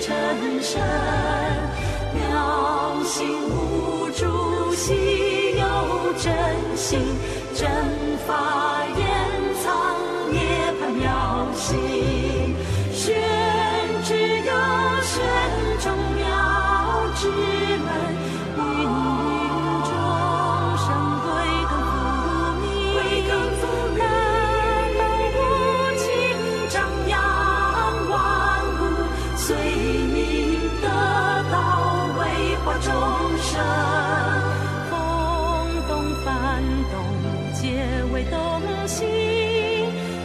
成神。妙心无主，稀有真心，真法掩藏涅槃妙心。宣之有宣中妙之门，芸芸众生归根复命，难道无情张扬万物，随命得道为化众生。风动幡动皆为动心，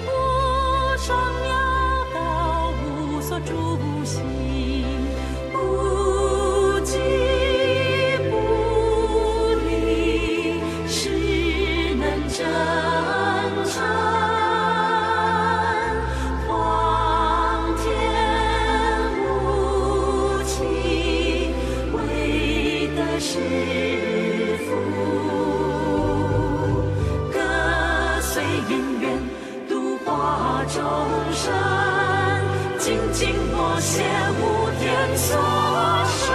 我双妙道无所住心，不即不离，实能真诚。皇天无情，唯德是父。歌随因缘，度化众生，精进默写无天所生。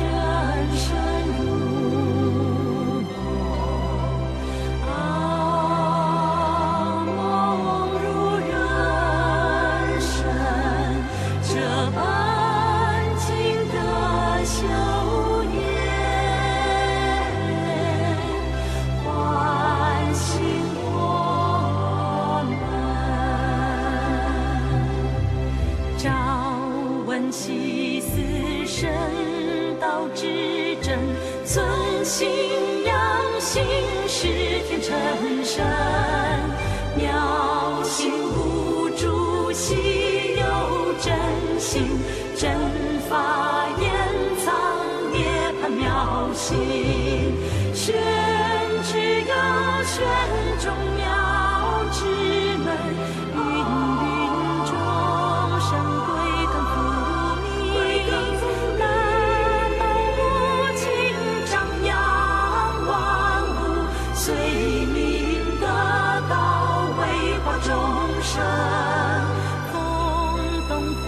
人生如梦，梦如人生，这般经的修业，唤醒我们。朝闻夕死，神道之真，存心养心，是天成神。妙心无主，稀有真心，真法掩藏涅槃妙心。宣之有宣中妙之门，芸芸众生归根复命，难道无情张扬万物，随命得道为化众生。风动幡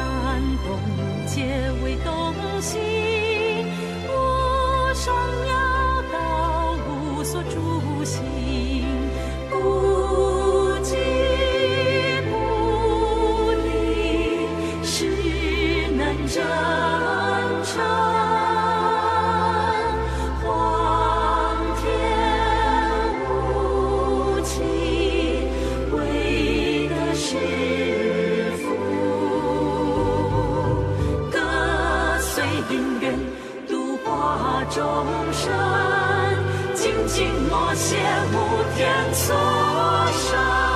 动皆为动心，我双妙道无所住心，不即不离，实能真诚。皇天无情，唯德是父。歌随因缘，度化众生，精进默写无天所生。